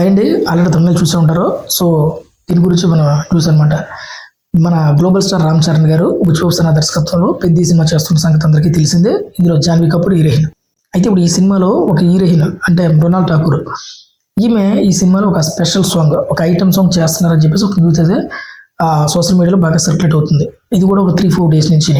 And already తమిళ చూసే ఉంటారు. So దీని గురించి మనం న్యూస్ అనమాట. మన గ్లోబల్ స్టార్ రామ్ చరణ్ గారు బుచ్చిబాబు దర్శకత్వంలో పెద్ద సినిమా చేస్తున్న సంగతి అందరికీ తెలిసిందే. ఇందులో జాన్వీ కపూర్ హీరోయిన్. అయితే ఇప్పుడు ఈ సినిమాలో ఒక హీరోయిన్ అంటే మృణాల్ ఠాకూర్, ఈమె ఈ సినిమాలో ఒక స్పెషల్ సాంగ్, ఒక ఐటమ్ సాంగ్ చేస్తున్నారని చెప్పేసి ఒక న్యూస్ అయితే సోషల్ మీడియాలో బాగా సర్క్యులేట్ అవుతుంది. ఇది కూడా ఒక 3-4 డేస్ నుంచి.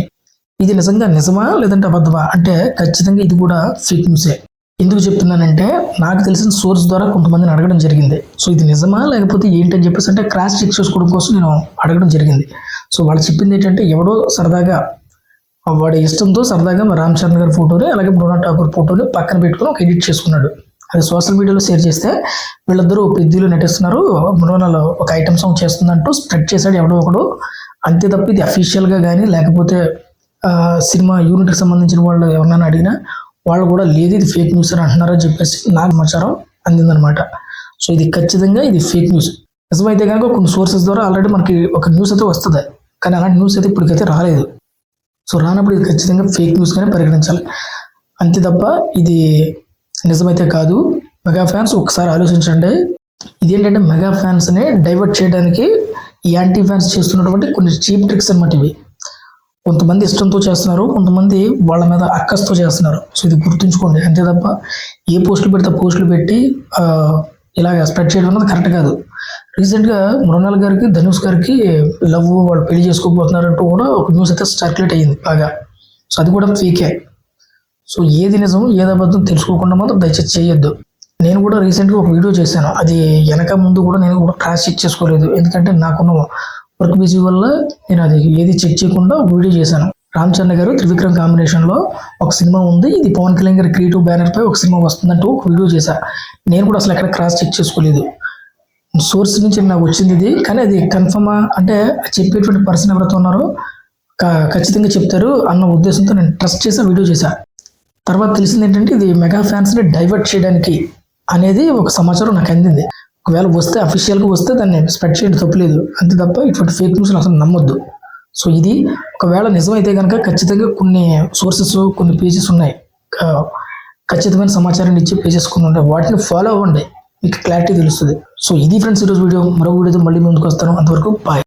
ఇది నిజంగా నిజమా లేదంటే అబద్ధమా అంటే ఖచ్చితంగా ఇది కూడా ఫేక్ న్యూసే. ఎందుకు చెప్తున్నానంటే నాకు తెలిసిన సోర్స్ ద్వారా కొంతమందిని అడగడం జరిగింది. సో ఇది నిజమా లేకపోతే ఏంటని చెప్పేసి అంటే క్రాస్ చెక్ చేసుకోవడం కోసం నేను అడగడం జరిగింది. సో వాళ్ళు చెప్పింది ఏంటంటే ఎవడో సరదాగా వాడి ఇష్టంతో సరదాగా రామ్ చరణ్ గారి ఫోటోని అలాగే మృణాల్ ఠాకూర్ ఫోటోని పక్కన పెట్టుకుని ఒక ఎడిట్ చేసుకున్నాడు. అది సోషల్ మీడియాలో షేర్ చేస్తే వీళ్ళిద్దరూ పెద్దలు నటిస్తున్నారు, మృణాల్ ఒక ఐటమ్ సాంగ్ చేస్తుందంటూ స్ప్రెడ్ చేశాడు ఎవడో ఒకడు. అంతే తప్ప ఇది అఫీషియల్గా కానీ లేకపోతే సినిమా యూనిట్కి సంబంధించిన వాళ్ళు ఎవరన్నా అడిగినా వాళ్ళు కూడా లేదు ఇది ఫేక్ న్యూస్ అని అంటున్నారని చెప్పేసి నాకు సమాచారం అందిందనమాట. సో ఇది ఖచ్చితంగా ఇది ఫేక్ న్యూస్. నిజమైతే కనుక కొన్ని సోర్సెస్ ద్వారా ఆల్రెడీ మనకి ఒక న్యూస్ అయితే వస్తుంది, కానీ అలాంటి న్యూస్ అయితే ఇప్పటికైతే రాలేదు. సో రానప్పుడు ఇది ఖచ్చితంగా ఫేక్ న్యూస్గానే పరిగణించాలి. అంతే తప్ప ఇది నిజమైతే కాదు. మెగా ఫ్యాన్స్ ఒకసారి ఆలోచించండి. ఇదేంటంటే మెగా ఫ్యాన్స్ని డైవర్ట్ చేయడానికి ఈ యాంటీ ఫ్యాన్స్ చేస్తున్నటువంటి కొన్ని చీప్ ట్రిక్స్ అన్నమాట ఇవి. కొంతమంది ఇష్టంతో చేస్తున్నారు, కొంతమంది వాళ్ళ మీద అక్కస్తో చేస్తున్నారు. సో ఇది గుర్తుంచుకోండి. అంతే తప్ప ఏ పోస్టులు పెడితే పోస్టులు పెట్టి ఇలాగ స్ప్రెడ్ చేయడం అనేది కరెక్ట్ కాదు. రీసెంట్గా మృణాల్ గారికి ధనుష్ గారికి లవ్ వాళ్ళు పెళ్లి చేసుకోబోతున్నారంటూ కూడా ఒక న్యూస్ అయితే సర్క్యులేట్ అయ్యింది బాగా. సో అది కూడా ఫేకే. సో ఏది నిజం ఏది అబద్ధం తెలుసుకోకుండా మాత్రం దయచేసి చేయొద్దు. నేను కూడా రీసెంట్గా ఒక వీడియో చేశాను, అది వెనక ముందు కూడా నేను కూడా క్రాస్ చెక్ చేసుకోలేదు. ఎందుకంటే నాకున్న వర్క్ బిజీ వల్ల నేను అది ఏది చెక్ చేయకుండా వీడియో చేశాను. రామ్ చరణ్ గారు త్రివిక్రమ్ కాంబినేషన్లో ఒక సినిమా ఉంది, ఇది పవన్ కళ్యాణ్ గారి క్రియేటివ్ బ్యానర్ పై ఒక సినిమా వస్తుందంటూ ఒక వీడియో చేశాను. నేను కూడా అసలు ఎక్కడ క్రాస్ చెక్ చేసుకోలేదు. సోర్స్ నుంచి నాకు వచ్చింది ఇది, కానీ అది కన్ఫర్మా అంటే చెప్పేటువంటి పర్సన్ ఎవరైతే ఉన్నారో ఖచ్చితంగా చెప్తారు అన్న ఉద్దేశంతో నేను ట్రస్ట్ చేసి వీడియో చేశాను. తర్వాత తెలిసింది ఏంటంటే ఇది మెగా ఫ్యాన్స్ని డైవర్ట్ చేయడానికి అనేది ఒక సమాచారం నాకు అందింది. ఒకవేళ వస్తే అఫీషియల్గా వస్తే దాన్ని స్ప్రెడ్ చేయడం తప్పలేదు, అంతే తప్ప ఇటువంటి ఫేక్ న్యూస్ని అసలు నమ్మొద్దు. సో ఇది ఒకవేళ నిజమైతే కనుక ఖచ్చితంగా కొన్ని సోర్సెస్ కొన్ని పేజెస్ ఉన్నాయి, ఖచ్చితమైన సమాచారాన్ని ఇచ్చే పేజెస్ కొన్ని ఉంటాయి, వాటిని ఫాలో అవ్వండి, మీకు క్లారిటీ తెలుస్తుంది. సో ఇది ఫ్రెండ్స్ ఈరోజు వీడియో. మరో వీడియోతో మళ్ళీ ముందుకు వస్తాను. అంతవరకు బాయ్.